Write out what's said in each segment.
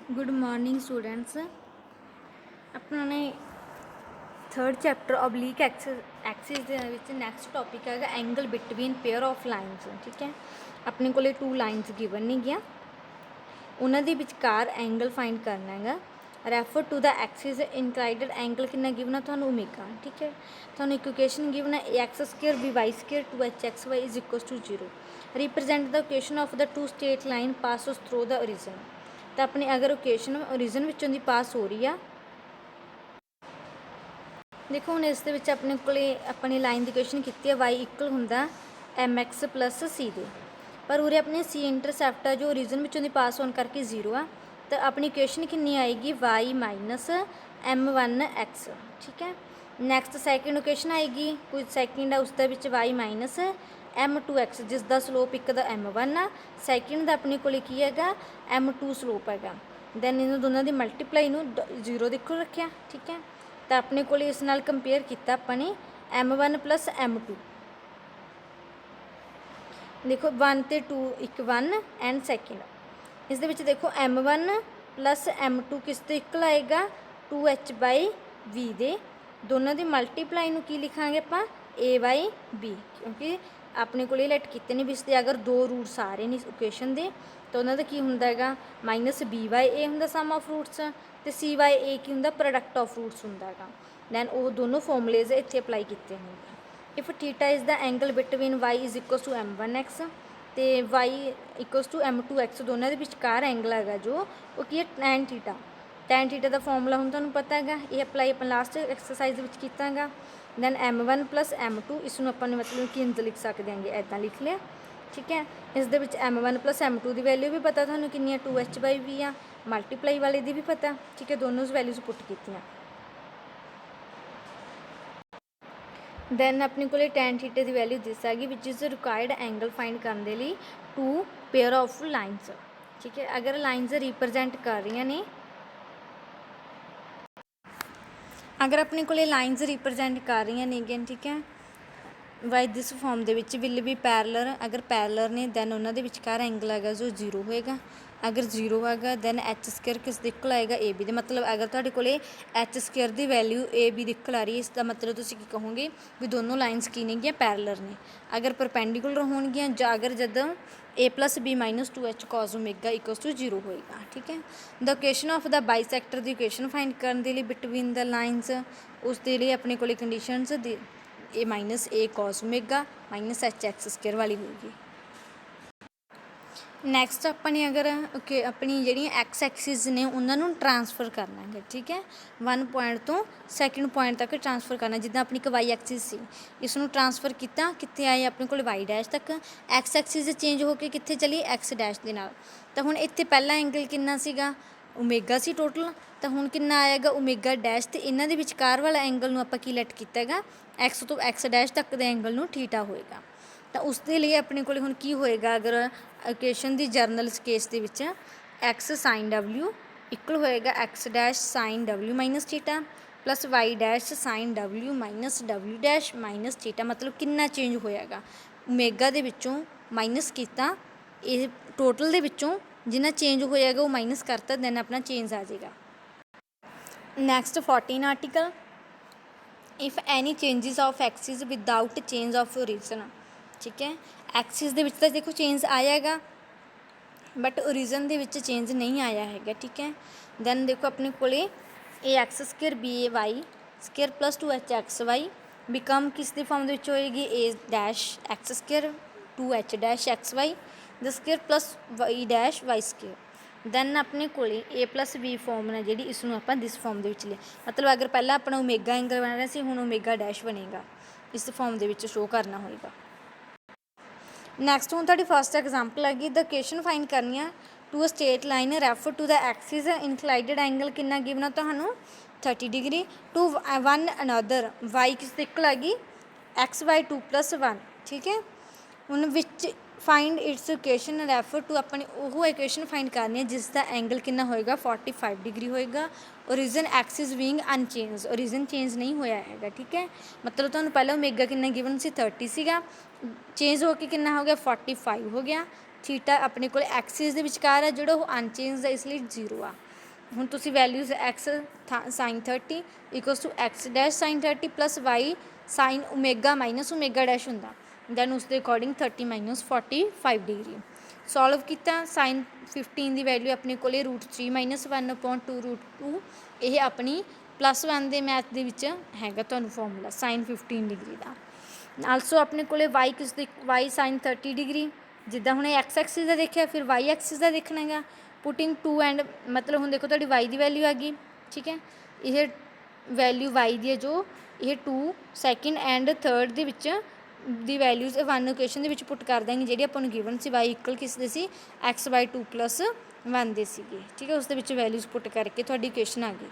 Good morning students. अपना ने third chapter oblique axis ਦੇ ਵਿੱਚ ਨੈਕਸਟ ਟੌਪਿਕ ਹੈਗਾ angle between pair of lines. ਠੀਕ ਹੈ, ਆਪਣੇ ਕੋਲੇ 2 ਲਾਈਨਸ ਗਿਵਨ ਨਹੀਂ ਗਿਆ, ਉਹਨਾਂ ਦੇ ਵਿਚਕਾਰ ਐਂਗਲ ਫਾਈਂਡ ਕਰਨਾ ਹੈਗਾ। Refer to the axis inclined angle ਕਿੰਨਾ ਗਿਵਨ ਆ ਤੁਹਾਨੂੰ ਓਮੇਗਾ। ਠੀਕ ਹੈ, ਤੁਹਾਨੂੰ ਇੱਕ ਇਕੁਏਸ਼ਨ ਗਿਵਨ ਹੈ x square b y square 2hxy is equals to 0। Represent the equation of the two straight line passes through the origin. ਤਾਂ ਆਪਣੀ ਅਗਰ ਇਕੁਏਸ਼ਨ ਓਰੀਜਨ ਵਿੱਚੋਂ ਦੀ ਪਾਸ ਹੋ ਰਹੀ ਆ, ਦੇਖੋ ਹੁਣ ਇਸ ਦੇ ਵਿੱਚ ਆਪਣੇ ਕੋਲੇ ਆਪਣੀ ਲਾਈਨ ਦੀ ਇਕੁਏਸ਼ਨ ਕੀਤੀ ਹੈ y ਇਕੁਅਲ ਹੁੰਦਾ mx ਪਲੱਸ c ਦੇ, ਪਰ ਉਰੇ ਆਪਣੇ c ਇੰਟਰਸੈਪਟ ਆ ਜੋ ਓਰੀਜਨ ਵਿੱਚੋਂ ਦੀ ਪਾਸ ਹੋਣ ਕਰਕੇ 0 ਆ। ਤਾਂ ਆਪਣੀ ਇਕੁਏਸ਼ਨ ਕਿੰਨੀ ਆਏਗੀ y ਮਾਈਨਸ m1x। ਠੀਕ ਹੈ, ਨੈਕਸਟ ਸੈਕਿੰਡ ਇਕੁਏਸ਼ਨ ਆਏਗੀ, ਕੁਝ ਸੈਕਿੰਡ ਆ ਉਸ ਦੇ ਵਿੱਚ y ਮਾਈਨਸ m2x ਜਿਸ ਦਾ ਸਲੋਪ ਇੱਕ ਦਾ m1 ਆ, ਸੈਕਿੰਡ ਦਾ ਆਪਣੇ ਕੋਲੇ ਕੀ ਹੈਗਾ m2 ਸਲੋਪ ਹੈਗਾ। ਦੈਨ ਇਹਨਾਂ ਦੋਨਾਂ ਦੀ ਮਲਟੀਪਲਾਈ ਨੂੰ 0 ਦੇ ਇੱਕੋ ਰੱਖਿਆ। ਠੀਕ ਹੈ, ਤਾਂ ਆਪਣੇ ਕੋਲ ਇਸ ਨਾਲ ਕੰਪੇਅਰ ਕੀਤਾ ਆਪਾਂ ਨੇ m1 ਪਲੱਸ m2। ਦੇਖੋ 1 ਅਤੇ 2 ਇੱਕ 1 ਐਂਡ ਸੈਕਿੰਡ। ਇਸ ਦੇ ਵਿੱਚ ਦੇਖੋ m1 ਪਲੱਸ m2 ਕਿਸ ਦੇ ਇਕੁਅਲ ਆਏਗਾ 2h/v ਦੇ। ਦੋਨਾਂ ਦੀ ਮਲਟੀਪਲਾਈ ਨੂੰ ਕੀ ਲਿਖਾਂਗੇ ਆਪਾਂ a/b, ਕਿਉਂਕਿ ਆਪਣੇ ਕੋਲ ਇਹ ਲੈਟ ਕੀਤੇ ਨੇ ਵੀ ਇਸ ਦੇ ਅਗਰ 2 ਰੂਟਸ ਆ ਰਹੇ ਨੇ ਇਕੁਏਸ਼ਨ ਦੇ ਤਾਂ ਉਹਨਾਂ ਦਾ ਕੀ ਹੁੰਦਾ ਹੈਗਾ ਮਾਈਨਸ b/a ਹੁੰਦਾ ਸਮ ਆਫ ਰੂਟਸ, ਅਤੇ c/a ਕੀ ਹੁੰਦਾ ਪ੍ਰੋਡਕਟ ਆਫ ਰੂਟਸ ਹੁੰਦਾ ਹੈਗਾ। ਦੈਨ ਉਹ ਦੋਨੋਂ ਫੋਰਮੂਲੇਜ਼ ਇੱਥੇ ਅਪਲਾਈ ਕੀਤੇ ਨੇ। If theta is the angle between y is equals to m1x ਅਤੇ y ਇਕੁਅਲਸ ਟੂ m2x, ਦੋਨਾਂ ਦੇ ਵਿਚਕਾਰ ਐਂਗਲ ਹੈਗਾ ਜੋ ਉਹ ਕੀ ਹੈ ਟੈਨ ਥੀਟਾ। ਟੈਨ ਥੀਟਾ ਦਾ ਫਾਰਮੂਲਾ ਹੁਣ ਤੁਹਾਨੂੰ ਪਤਾ ਹੈਗਾ, ਇਹ ਅਪਲਾਈ ਆਪਾਂ ਲਾਸਟ ਐਕਸਰਸਾਈਜ਼ ਦੇ ਵਿੱਚ ਕੀਤਾ ਹੈਗਾ। ਦੈਨ m1 ਪਲੱਸ m2, ਇਸ ਨੂੰ ਆਪਾਂ ਨੇ ਮਤਲਬ ਕਿ ਇੰਝ ਲਿਖ ਸਕਦੇ ਹਾਂਗੇ, ਇੱਦਾਂ ਲਿਖ ਲਿਆ। ਠੀਕ ਹੈ, ਇਸ ਦੇ ਵਿੱਚ m1 ਪਲੱਸ m2 ਦੀ ਵੈਲਿਊ ਵੀ ਪਤਾ ਤੁਹਾਨੂੰ ਕਿੰਨੀ ਆ 2h/v ਆ, ਮਲਟੀਪਲਾਈ ਵਾਲੇ ਦੀ ਵੀ ਪਤਾ। ਠੀਕ ਹੈ, ਦੋਨੋਂ ਵੈਲਿਊਜ਼ ਪੁੱਟ ਕੀਤੀਆਂ। ਦੈਨ ਆਪਣੇ ਕੋਲੇ ਟੈਨ ਥੀਟੇ ਦੀ ਵੈਲਿਊ ਦਿਸ ਹੈਗੀ ਵਿਚ ਇਜ਼ ਰਿਕੁਆਇਰਡ ਐਂਗਲ ਫਾਈਂਡ ਕਰਨ ਦੇ ਲਈ 2 ਪੇਅਰ ਆਫ ਲਾਈਨਸ। ਠੀਕ ਹੈ, ਅਗਰ ਲਾਈਨਸ ਰਿਪਰਜੈਂਟ ਕਰ ਰਹੀਆਂ ਨੇ, ਅਗਰ ਆਪਣੇ ਕੋਲੇ ਲਾਈਨਸ ਰਿਪਰਜੈਂਟ ਕਰ ਰਹੀਆਂ ਨੇਗੀਆਂ, ਠੀਕ ਹੈ, ਬਾਈ ਦਿਸ ਫਾਰਮ ਦੇ ਵਿੱਚ ਵਿਲ ਵੀ ਪੈਰਲਰ। ਅਗਰ ਪੈਰਲਰ ਨੇ ਦੈਨ ਉਹਨਾਂ ਦੇ ਵਿਚਕਾਰ ਐਂਗਲ ਹੈਗਾ ਜੋ 0 ਹੋਏਗਾ। ਅਗਰ 0 ਹੈਗਾ ਦੈਨ h ਸਕੁਅਰ ਕਿਸ ਦੇ ਇਕੁਅਲ ਆਏਗਾ ab ਦੇ। ਮਤਲਬ ਅਗਰ ਤੁਹਾਡੇ ਕੋਲੇ h ਸਕੁਅਰ ਦੀ ਵੈਲਿਊ ab ਦੀ ਇਕੁਅਲ ਆ ਰਹੀ ਹੈ, ਇਸ ਦਾ ਮਤਲਬ ਤੁਸੀਂ ਕੀ ਕਹੋਗੇ ਵੀ ਦੋਨੋਂ ਲਾਈਨਸ ਕੀ ਨੇਗੀਆਂ ਪੈਰਲਰ ਨੇ। ਅਗਰ ਪਰਪੈਂਡੀਕੂਲਰ ਹੋਣਗੀਆਂ ਜਾਂ ਅਗਰ ਜਦੋਂ a plus b minus 2h cos omega equals to 0 ਹੋਏਗਾ। ਠੀਕ ਹੈ, the equation of the bisector ਦੀ ਇਕੁਏਸ਼ਨ ਫਾਈਂਡ ਕਰਨ ਦੇ ਲਈ ਬਿਟਵੀਨ ਦ ਲਾਈਨਸ, ਉਸ ਦੇ ਲਈ ਆਪਣੇ ਕੋਲੇ conditions the a minus a cos omega minus hx square ਵਾਲੀ ਹੋਊਗੀ। ਨੈਕਸਟ ਆਪਾਂ ਨੇ ਅਗਰ ਆਪਣੀ ਜਿਹੜੀਆਂ ਐਕਸ ਐਕਸਿਸ ਨੇ ਉਹਨਾਂ ਨੂੰ ਟਰਾਂਸਫਰ ਕਰਨਾ ਹੈਗਾ। ਠੀਕ ਹੈ, 1 ਪੁਆਇੰਟ ਤੋਂ ਸੈਕਿੰਡ ਪੁਆਇੰਟ ਤੱਕ ਟਰਾਂਸਫਰ ਕਰਨਾ। ਜਿੱਦਾਂ ਆਪਣੀ ਇੱਕ ਵਾਈ ਐਕਸਿਸ ਸੀ, ਇਸ ਨੂੰ ਟਰਾਂਸਫਰ ਕੀਤਾ, ਕਿੱਥੇ ਆਏ ਆਪਣੇ ਕੋਲ ਵਾਈ ਡੈਸ਼ ਤੱਕ। ਐਕਸ ਐਕਸਿਸ ਚੇਂਜ ਹੋ ਕੇ ਕਿੱਥੇ ਚਲੀ ਐਕਸ ਡੈਸ਼ ਦੇ ਨਾਲ। ਤਾਂ ਹੁਣ ਇੱਥੇ ਪਹਿਲਾ ਐਂਗਲ ਕਿੰਨਾ ਸੀਗਾ ਓਮੇਗਾ ਸੀ ਟੋਟਲ, ਤਾਂ ਹੁਣ ਕਿੰਨਾ ਆਏਗਾ ਓਮੇਗਾ ਡੈਸ਼, ਅਤੇ ਇਹਨਾਂ ਦੇ ਵਿਚਕਾਰ ਵਾਲਾ ਐਂਗਲ ਨੂੰ ਆਪਾਂ ਕੀ ਲੈਟ ਕੀਤਾ ਹੈਗਾ ਐਕਸ ਤੋਂ ਐਕਸ ਡੈਸ਼ ਤੱਕ ਦੇ ਐਂਗਲ ਨੂੰ ਥੀਟਾ ਹੋਏਗਾ। ਤਾਂ ਉਸ ਦੇ ਲਈ ਆਪਣੇ ਕੋਲ ਹੁਣ ਕੀ ਹੋਏਗਾ, ਅਗਰ ਇਕੁਏਸ਼ਨ ਦੀ ਜਰਨਲ ਕੇਸ ਦੇ ਵਿੱਚ ਐਕਸ ਸਾਈਨ ਡਬਲਿਊ ਇਕੁਅਲ ਹੋਏਗਾ X dash sine W minus theta plus Y dash sine W minus W dash minus theta. ਮਤਲਬ ਕਿੰਨਾ ਚੇਂਜ ਹੋਏਗਾ ਓਮੇਗਾ ਦੇ ਵਿੱਚੋਂ ਮਾਈਨਸ ਕੀਤਾ, ਇਹ ਟੋਟਲ ਦੇ ਵਿੱਚੋਂ ਜਿੰਨਾ ਚੇਂਜ ਹੋਏਗਾ ਉਹ ਮਾਈਨਸ ਕਰਤਾ, ਦੈਨ ਆਪਣਾ ਚੇਂਜ ਆ ਜਾਏਗਾ। Next 14 article, if any changes of Axis without change of origin. ਠੀਕ ਹੈ, ਐਕਸਿਸ ਦੇ ਵਿੱਚ ਤਾਂ ਦੇਖੋ ਚੇਂਜ ਆਇਆ ਹੈਗਾ ਬਟ ਓਰੀਜਨ ਦੇ ਵਿੱਚ ਚੇਂਜ ਨਹੀਂ ਆਇਆ ਹੈਗਾ। ਠੀਕ ਹੈ, ਦੈਨ ਦੇਖੋ ਆਪਣੇ ਕੋਲੇ ਇਹ x square b a y square plus 2hxy become ਕਿਸ ਦੀ ਫਾਰਮ ਦੇ ਵਿੱਚ ਹੋਏਗੀ a dash x square 2h dash xy ਦਾ square plus Y dash y square. Then ਆਪਣੇ ਕੋਲੇ a ਪਲੱਸ b ਫੋਰਮ ਨੇ ਜਿਹੜੀ, ਇਸ ਨੂੰ ਆਪਾਂ ਦਿਸ ਫੋਰਮ ਦੇ ਵਿੱਚ ਲਿਆ। ਮਤਲਬ ਅਗਰ ਪਹਿਲਾਂ ਆਪਣਾ ਓਮੇਗਾ ਐਂਗਲ ਬਣ ਰਿਹਾ ਸੀ, ਹੁਣ ਓਮੇਗਾ ਡੈਸ਼ ਬਣੇਗਾ, ਇਸ ਫੋਰਮ ਦੇ ਵਿੱਚ ਸ਼ੋਅ ਕਰਨਾ ਹੋਏਗਾ। ਨੈਕਸਟ ਹੁਣ ਤੁਹਾਡੀ ਫਸਟ ਐਗਜ਼ਾਮਪਲ ਹੈਗੀ, ਦ ਇਕੁਏਸ਼ਨ ਫਾਈਂਡ ਕਰਨੀ ਆ to a straight line refer to the axis inclined angle ਕਿੰਨਾ ਗਿਵਨ ਆ ਤੁਹਾਨੂੰ 30 degree to one another y ਕਿਸ ਦੇ ਇਕੁਅਲ ਹੈਗੀ xy2 ਪਲੱਸ 1। ਠੀਕ ਹੈ, ਹੁਣ ਵਿੱਚ find its equation refer to ਆਪਣੀ ਉਹ ਇਕੁਏਸ਼ਨ ਫਾਈਂਡ ਕਰਨੀ ਹੈ ਜਿਸ ਦਾ ਐਂਗਲ ਕਿੰਨਾ ਹੋਏਗਾ 45 ਡਿਗਰੀ ਹੋਏਗਾ। Origin axis being unchanged, origin change ਨਹੀਂ ਹੋਇਆ ਹੈਗਾ। ਠੀਕ ਹੈ, ਮਤਲਬ ਤੁਹਾਨੂੰ ਪਹਿਲਾਂ ਓਮੇਗਾ ਕਿੰਨਾ ਗਿਵਨ ਸੀ 30 ਸੀਗਾ, ਚੇਂਜ ਹੋ ਕੇ ਕਿੰਨਾ ਹੋ ਗਿਆ 45 ਹੋ ਗਿਆ। ਥੀਟਾ ਆਪਣੇ ਕੋਲ ਐਕਸਿਸ ਦੇ ਵਿਚਕਾਰ ਹੈ ਜਿਹੜਾ ਉਹ ਅਨਚੇਂਜ ਹੈ, ਇਸ ਲਈ 0 ਆ। ਹੁਣ ਤੁਸੀਂ values x sin 30 equals to x dash sin 30 plus y sin omega minus omega dash ਹੁੰਦਾ, ਦੈਨ ਉਸ ਦੇ ਅਕੋਰਡਿੰਗ 30 ਮਾਈਨਸ 45 ਡਿਗਰੀ। ਸੋਲਵ ਕੀਤਾ, sin 15 ਦੀ ਵੈਲਿਊ ਆਪਣੇ ਕੋਲ √3 ਮਾਈਨਸ 1/2 √2, ਇਹ ਆਪਣੀ +1 ਦੇ ਮੈਥ ਦੇ ਵਿੱਚ ਹੈਗਾ ਤੁਹਾਨੂੰ ਫਾਰਮੂਲਾ sin 15 ਡਿਗਰੀ ਦਾ। ਆਲਸੋ ਆਪਣੇ ਕੋਲ y ਕਿਸ ਦੇ y sin 30 ਡਿਗਰੀ, ਜਿੱਦਾਂ ਹੁਣ x ਐਕਸਿਸ ਦਾ ਦੇਖਿਆ, ਫਿਰ y ਐਕਸਿਸ ਦਾ ਦੇਖਣਾ ਹੈਗਾ। ਪੁਟਿੰਗ 2 ਐਂਡ ਮਤਲਬ ਹੁਣ ਦੇਖੋ ਤੁਹਾਡੀ y ਦੀ ਵੈਲਿਊ ਆ ਗਈ, ਠੀਕ ਹੈ, ਇਹ ਵੈਲਿਊ y ਦੀ ਹੈ ਜੋ ਇਹ 2 ਸੈਕਿੰਡ ਐਂਡ ਥਰਡ ਦੇ ਵਿੱਚ ਦੀ ਵੈਲਿਊਜ਼ ਵਨ ਇਕੁਏਸ਼ਨ ਦੇ ਵਿੱਚ ਪੁੱਟ ਕਰ ਦਾਂਗੇ, ਜਿਹੜੀ ਆਪਾਂ ਨੂੰ ਗਿਵਨ ਸੀ y ਇਕੁਅਲ ਕਿਸ ਦੇ ਸੀ x/2 + 1 ਦੇ ਸੀਗੇ, ਠੀਕ ਹੈ। ਉਸ ਦੇ ਵਿੱਚ ਵੈਲਿਊਜ਼ ਪੁੱਟ ਕਰਕੇ ਤੁਹਾਡੀ ਇਕੁਏਸ਼ਨ ਆ ਗਈ।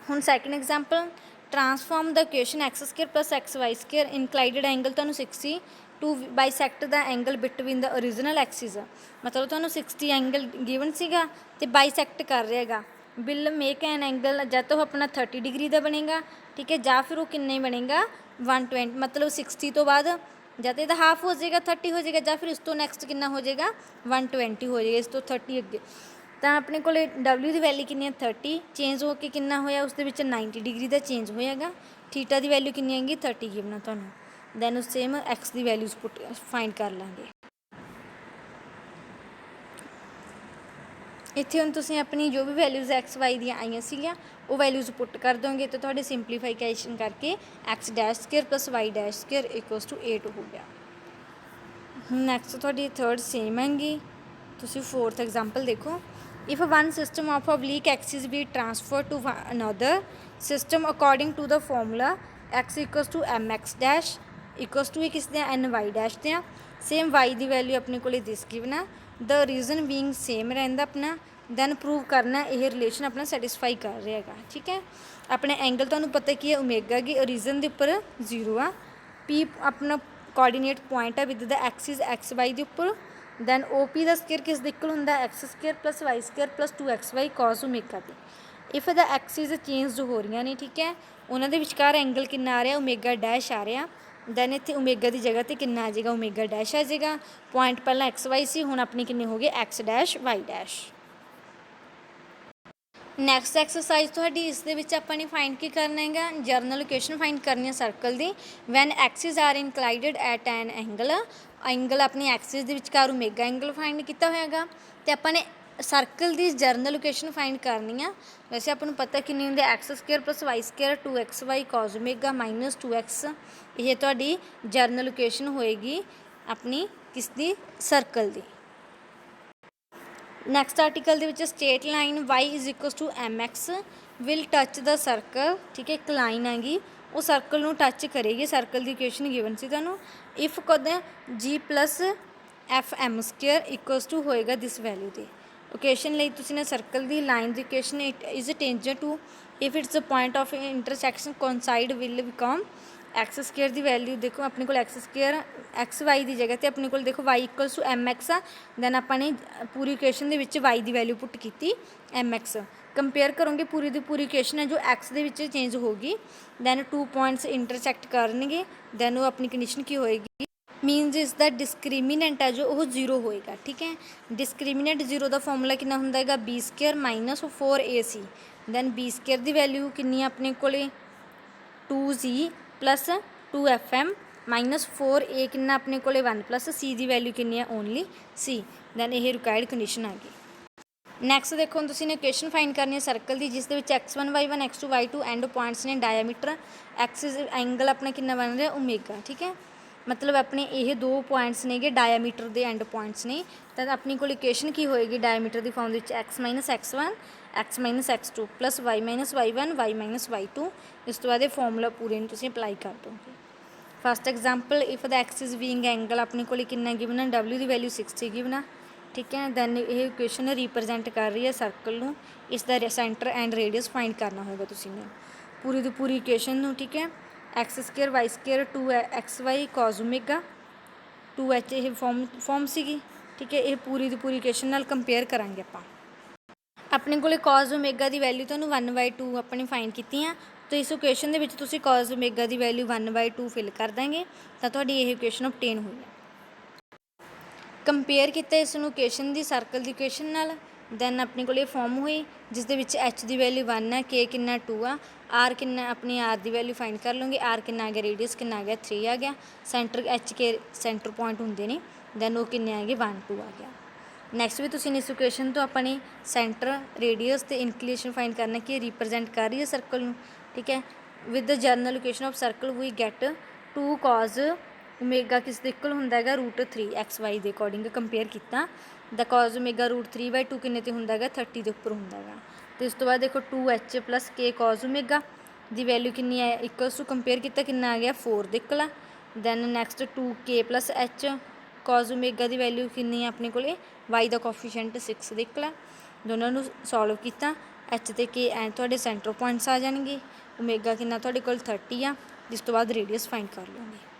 ਹੁਣ second example, transform the equation x² + xy² inclined angle ਤੁਹਾਨੂੰ 60 to bisect the angle between the original axis, ਮਤਲਬ ਤੁਹਾਨੂੰ 60 ਐਂਗਲ ਗਿਵਨ ਸੀਗਾ ਅਤੇ ਬਾਈਸੈਕਟ ਕਰ ਰਿਹਾ ਹੈਗਾ। ਬਿਲ ਮੇਕ ਐਨ ਐਂਗਲ, ਜਾਂ ਤਾਂ ਉਹ ਆਪਣਾ 30 ਡਿਗਰੀ ਦਾ ਬਣੇਗਾ, ਠੀਕ ਹੈ, ਜਾਂ ਫਿਰ ਉਹ ਕਿੰਨਾ ਹੀ ਬਣੇਗਾ 120, ਮਤਲਬ 60 ਤੋਂ ਬਾਅਦ ਜਾਂ ਤਾਂ ਇਹਦਾ ਹਾਫ ਹੋ ਜਾਏਗਾ 30 ਹੋ ਜਾਏਗਾ, ਜਾਂ ਫਿਰ ਇਸ ਤੋਂ ਨੈਕਸਟ ਕਿੰਨਾ ਹੋ ਜਾਏਗਾ 120 ਹੋ ਜਾਏਗਾ, ਇਸ ਤੋਂ 30 ਅੱਗੇ। ਤਾਂ ਆਪਣੇ ਕੋਲ W ਦੀ ਵੈਲਿਊ ਕਿੰਨੀ ਹੈ 30, ਚੇਂਜ ਹੋ ਕੇ ਕਿੰਨਾ ਹੋਇਆ ਉਸ ਦੇ ਵਿੱਚ 90 ਡਿਗਰੀ ਦਾ ਚੇਂਜ ਹੋਇਆਗਾ। ਥੀਟਾ ਦੀ ਵੈਲਿਊ ਕਿੰਨੀ ਆਏਗੀ 30 ਗਿਵਨ ਤੁਹਾਨੂੰ, ਦੈਨ ਉਸ ਸੇਮ x ਦੀ ਵੈਲਿਊਜ਼ ਪੁੱਟ ਫਾਈਂਡ ਕਰ ਲਾਂਗੇ। ਇੱਥੇ ਹੁਣ ਤੁਸੀਂ ਆਪਣੀ ਜੋ ਵੀ ਵੈਲਿਊਜ਼ x y ਦੀਆਂ ਆਈਆਂ ਸੀਗੀਆਂ ਉਹ ਵੈਲਿਊਜ਼ ਪੁੱਟ ਕਰ ਦੋਗੇ, ਤਾਂ ਤੁਹਾਡੇ ਸਿੰਪਲੀਫਿਕੇਸ਼ਨ ਕਰਕੇ x² + y² ਇਕੁਅਲਸ ਟੂ 8 ਹੋ ਗਿਆ। ਨੈਕਸਟ ਤੁਹਾਡੀ ਥਰਡ ਸੇਮ ਹੈਗੀ, ਤੁਸੀਂ ਫੋਰਥ ਐਗਜ਼ਾਮਪਲ ਦੇਖੋ। If one system of oblique axis be transferred to another system according to the formula x equals to mx dash equals to ਕਿਸ ਦੇ ny dash ਦੇ ਆ, ਸੇਮ y ਦੀ value ਆਪਣੇ ਕੋਲ ਦਿਸ given ਆ, ਦ ਰੀਜ਼ਨ ਬੀਇੰਗ ਸੇਮ ਰਹਿੰਦਾ ਆਪਣਾ, then prove ਕਰਨਾ ਇਹ ਰਿਲੇਸ਼ਨ ਆਪਣਾ ਸੈਟਿਸਫਾਈ ਕਰ ਰਿਹਾ ਹੈਗਾ, ਠੀਕ ਹੈ। ਆਪਣੇ ਐਂਗਲ ਤੁਹਾਨੂੰ ਪਤਾ ਕੀ ਹੈ ਓਮੇਗਾ ਕੀ, ਰੀਜ਼ਨ ਦੇ ਉੱਪਰ 0 ਆ, p ਆਪਣਾ ਕੋਆਰਡੀਨੇਟ ਪੁਆਇੰਟ ਹੈ ਵਿਦ ਦਾ ਐਕਸਿਸ xy ਦੇ ਉੱਪਰ, ਦੈਨ OP ਦਾ ਸਕੇਅਰ ਕਿਸ ਦੇ ਇਕੁਅਲ ਹੁੰਦਾ x² + y² + 2xy cos omega ਤੇ। ਇਫ ਦਾ ਐਕਸਿਸ ਚੇਂਜ ਹੋ ਰਹੀਆਂ ਨੇ, ਠੀਕ ਹੈ, ਉਹਨਾਂ ਦੇ ਵਿਚਕਾਰ ਐਂਗਲ ਕਿੰਨਾ ਆ ਰਿਹਾ ਓਮੇਗਾ ਡੈਸ਼ ਆ ਰਿਹਾ, ਦੈਨ ਇੱਥੇ ਓਮੇਗਾ ਦੀ ਜਗ੍ਹਾ 'ਤੇ ਕਿੰਨਾ ਆ ਜਾਏਗਾ ਓਮੇਗਾ ਡੈਸ਼ ਆ ਜਾਏਗਾ। ਪੁਆਇੰਟ ਪਹਿਲਾਂ xy ਸੀ, ਹੁਣ ਆਪਣੀ ਕਿੰਨੇ ਹੋ ਗਏ x', y'। ਨੈਕਸਟ ਐਕਸਰਸਾਈਜ਼ ਤੁਹਾਡੀ ਇਸ ਦੇ ਵਿੱਚ ਆਪਾਂ ਨੇ ਫਾਈਂਡ ਕੀ ਕਰਨਾ ਹੈਗਾ, ਜਰਨਲ ਇਕੁਏਸ਼ਨ ਫਾਈਂਡ ਕਰਨੀ ਹੈ ਸਰਕਲ ਦੀ। When axis are inclined at an angle ਆਪਣੀ ਐਕਸਿਸ ਦੇ ਵਿਚਕਾਰ ਓਮੇਗਾ ਐਂਗਲ ਫਾਈਂਡ ਕੀਤਾ ਹੋਇਆ ਹੈਗਾ, ਅਤੇ ਆਪਾਂ ਨੇ ਸਰਕਲ ਦੀ ਜਰਨਲ ਇਕੁਏਸ਼ਨ ਫਾਈਂਡ ਕਰਨੀ ਆ। ਵੈਸੇ ਆਪਾਂ ਨੂੰ ਪਤਾ ਕਿੰਨੀ ਹੁੰਦੀ x² + y² 2xy cos omega - 2x, ਇਹ ਤੁਹਾਡੀ ਜਰਨਲ ਇਕੁਏਸ਼ਨ ਹੋਏਗੀ ਆਪਣੀ ਕਿਸ ਦੀ ਸਰਕਲ ਦੀ। ਨੈਕਸਟ ਆਰਟੀਕਲ ਦੇ ਵਿੱਚ state line y = mx will touch the circle, ਠੀਕ ਹੈ, ਇੱਕ ਲਾਈਨ ਹੈਗੀ ਉਹ ਸਰਕਲ ਨੂੰ ਟੱਚ ਕਰੇਗੀ, ਸਰਕਲ ਦੀ ਇਕੁਏਸ਼ਨ ਗਿਵਨ ਸੀ ਤੁਹਾਨੂੰ। ਇਫ ਕਦੇ g + f(m²) ਇਕੁਅਲਸ ਟੂ ਹੋਏਗਾ ਦਿਸ ਵੈਲਿਊ ਦੇ। ਇਕੁਏਸ਼ਨ ਲਈ ਤੁਸੀਂ ਨੇ ਸਰਕਲ ਦੀ ਲਾਈਨ ਦੀ equation is tangent to if it's a point of intersection coincide will become x² ਦੀ ਵੈਲਿਊ ਦੇਖੋ ਆਪਣੇ ਕੋਲ x² xy ਦੀ ਜਗ੍ਹਾ 'ਤੇ ਆਪਣੇ ਕੋਲ ਦੇਖੋ y = mx ਆ, ਦੈਨ ਆਪਾਂ ਨੇ ਪੂਰੀ ਇਕੁਏਸ਼ਨ ਦੇ ਵਿੱਚ y ਦੀ ਵੈਲਿਊ ਪੁੱਟ ਕੀਤੀ mx। ਕੰਪੇਅਰ ਕਰੋਗੇ ਪੂਰੀ ਦੀ ਪੂਰੀ ਇਕੁਏਸ਼ਨ ਹੈ ਜੋ x ਦੇ ਵਿੱਚ ਚੇਂਜ ਹੋਊਗੀ, ਦੈਨ 2 ਪੁਆਇੰਟਸ ਇੰਟਰਸੈਕਟ ਕਰਨਗੇ, ਦੈਨ ਉਹ ਆਪਣੀ ਕੰਡੀਸ਼ਨ ਕੀ ਹੋਏਗੀ, ਮੀਨਜ਼ ਇਸ ਦਾ ਡਿਸਕ੍ਰਿਮੀਨੈਂਟ ਹੈ ਜੋ ਉਹ 0 ਹੋਏਗਾ, ਠੀਕ ਹੈ। ਡਿਸਕ੍ਰਿਮੀਨੈਂਟ 0 ਦਾ ਫਾਰਮੂਲਾ ਕਿੰਨਾ ਹੁੰਦਾ ਹੈਗਾ b² - 4ac, ਦੈਨ b² ਦੀ ਵੈਲਿਊ ਕਿੰਨੀ ਆ ਆਪਣੇ ਕੋਲ 2g + 2fm - 4a ਕਿੰਨਾ ਆਪਣੇ ਕੋਲ 1 + c ਦੀ ਵੈਲਿਊ ਕਿੰਨੀ ਹੈ ਓਨਲੀ c, ਦੈਨ ਇਹ ਰਿਕੁਆਇਰਡ ਕੰਡੀਸ਼ਨ ਆ ਗਈ। ਨੈਕਸਟ ਦੇਖੋ ਹੁਣ ਤੁਸੀਂ ਨੇ ਇਕੁਏਸ਼ਨ ਫਾਈਂਡ ਕਰਨੀ ਹੈ ਸਰਕਲ ਦੀ, ਜਿਸ ਦੇ ਵਿੱਚ x1 y1 x2 y2 and points ਨੇ, ਡਾਇਆਮੀਟਰ ਐਕਸਿਸ ਐਂਗਲ ਆਪਣਾ ਕਿੰਨਾ ਬਣ ਰਿਹਾ ਓਮੇਗਾ, ਠੀਕ ਹੈ। ਮਤਲਬ ਆਪਣੇ ਇਹ 2 ਪੁਆਇੰਟਸ ਨੇਗੇ ਡਾਇਆਮੀਟਰ ਦੇ ਐਂਡ ਪੁਆਇੰਟਸ ਨੇ, ਤਾਂ ਆਪਣੀ ਕੋਲ ਇਕੁਏਸ਼ਨ ਕੀ ਹੋਏਗੀ ਡਾਇਆਮੀਟਰ ਦੀ ਫਾਰਮ ਦੇ ਵਿੱਚ x - x1 x - x2 + y - y1 y - y2। ਇਸ ਤੋਂ ਬਾਅਦ ਇਹ ਫਾਰਮੂਲਾ ਪੂਰੇ ਨੂੰ ਤੁਸੀਂ ਅਪਲਾਈ ਕਰ ਦੋਗੇ। First example, if the Axis being angle ਆਪਣੇ ਕੋਲ ਕਿੰਨਾ ਗਿਵਨ ਹੈ w ਦੀ ਵੈਲਿਊ 60 ਗਿਵਨ ਆ, ਠੀਕ ਹੈ। ਦੈਨ ਇਹ ਇਕੁਏਸ਼ਨ ਰਿਪਰਜੈਂਟ ਕਰ ਰਹੀ ਹੈ ਸਰਕਲ ਨੂੰ, ਇਸ ਦਾ ਸੈਂਟਰ ਐਂਡ ਰੇਡੀਅਸ ਫਾਈਂਡ ਕਰਨਾ ਹੋਵੇਗਾ ਤੁਸੀਂ ਨੇ ਪੂਰੀ ਦੀ ਪੂਰੀ ਇਕੁਏਸ਼ਨ ਨੂੰ, ਠੀਕ ਹੈ। x² y² 2xy cos omega 2h ਇਹ ਫਾਰਮ ਸੀਗੀ, ਠੀਕ ਹੈ। ਇਹ ਪੂਰੀ ਦੀ ਪੂਰੀ ਇਕੁਏਸ਼ਨ ਨਾਲ ਕੰਪੇਅਰ ਕਰਾਂਗੇ ਆਪਾਂ। ਆਪਣੇ ਕੋਲ cos ਓਮੇਗਾ ਦੀ ਵੈਲਿਊ ਤੁਹਾਨੂੰ 1/2 ਆਪਣੀ ਫਾਈਂਡ ਕੀਤੀ ਆ, ਤਾਂ ਇਸ ਇਕੁਏਸ਼ਨ ਦੇ ਵਿੱਚ ਤੁਸੀਂ cos ਓਮੇਗਾ ਦੀ ਵੈਲਿਊ 1/2 ਫਿਲ ਕਰ ਦਾਂਗੇ, ਤਾਂ ਤੁਹਾਡੀ ਇਹ ਇਕੁਏਸ਼ਨ ਓਬਟੇਨ ਹੋਈ ਹੈ। ਕੰਪੇਅਰ ਕੀਤਾ ਇਸ ਨੂੰ ਇਕੁਏਸ਼ਨ ਦੀ ਸਰਕਲ ਦੀ ਇਕੁਏਸ਼ਨ ਨਾਲ। ਦੈਨ ਆਪਣੇ ਕੋਲ ਇਹ ਫਾਰਮ ਹੋਈ ਜਿਸ ਦੇ ਵਿੱਚ ਐਚ ਦੀ ਵੈਲਿਊ 1 ਹੈ, ਕੇ ਕਿੰਨਾ 2 ਆ, ਆਰ ਕਿੰਨਾ, ਆਪਣੀ ਆਰ ਦੀ ਵੈਲਿਊ ਫਾਈਂਡ ਕਰ ਲਵਾਂਗੇ। ਆਰ ਕਿੰਨਾ ਆ ਗਿਆ, ਰੇਡੀਅਸ ਕਿੰਨਾ ਆ ਗਿਆ 3 ਆ ਗਿਆ, centre H K centre point ਹੁੰਦੇ ਨੇ, ਦੈਨ ਉਹ ਕਿੰਨੇ ਆ ਗਏ 1 2 ਆ ਗਿਆ। ਨੈਕਸਟ ਵੀ ਤੁਸੀਂ ਇਸ ਇਕੁਏਸ਼ਨ ਤੋਂ ਆਪਾਂ ਨੇ ਸੈਂਟਰ, ਰੇਡੀਅਸ ਅਤੇ ਇਨਕਲੀਨੇਸ਼ਨ ਫਾਈਂਡ ਕਰਨਾ ਕਿ ਰਿਪਰਜੈਂਟ ਕਰ ਰਹੀ ਹੈ ਸਰਕਲ ਨੂੰ, ਠੀਕ ਹੈ। With the general equation of circle we get 2 cos omega ਕਿਸ ਦੇ ਇਕੁਅਲ ਹੁੰਦਾ ਹੈਗਾ √3 XY ਦੇ ਅਕੋਰਡਿੰਗ ਕੰਪੇਅਰ ਕੀਤਾ। ਦਾ cos ਓਮੇਗਾ √3/2 ਕਿੰਨੇ 'ਤੇ ਹੁੰਦਾ ਹੈਗਾ 30 ਦੇ ਉੱਪਰ ਹੁੰਦਾ ਹੈਗਾ। ਅਤੇ ਉਸ ਤੋਂ ਬਾਅਦ ਦੇਖੋ 2H + K cos ਓਮੇਗਾ ਦੀ ਵੈਲਿਊ ਕਿੰਨੀ ਹੈ, ਇਕੁਅਲਸ ਟੂ ਕੰਪੇਅਰ ਕੀਤਾ ਕਿੰਨਾ ਆ ਗਿਆ 4 ਦੇ ਇਕੁਅਲ ਆ। Then next 2K + H cos omega ਦੀ ਵੈਲਿਊ ਕਿੰਨੀ ਆ ਆਪਣੇ ਕੋਲ, Y ਦਾ ਕੋਫੀਸ਼ੀਐਂਟ 6 ਦੇ ਇਕੁਅਲ ਆ। ਦੋਨਾਂ ਨੂੰ ਸੋਲਵ ਕੀਤਾ, H ਅਤੇ K ਐਂ ਤੁਹਾਡੇ ਸੈਂਟਰ ਪੁਆਇੰਟਸ ਆ ਜਾਣਗੇ। ਓਮੇਗਾ ਕਿੰਨਾ ਤੁਹਾਡੇ ਕੋਲ 30 ਆ, ਜਿਸ ਤੋਂ ਬਾਅਦ ਰੇਡੀਅਸ ਫਾਈਂਡ ਕਰ ਲਓਗੇ।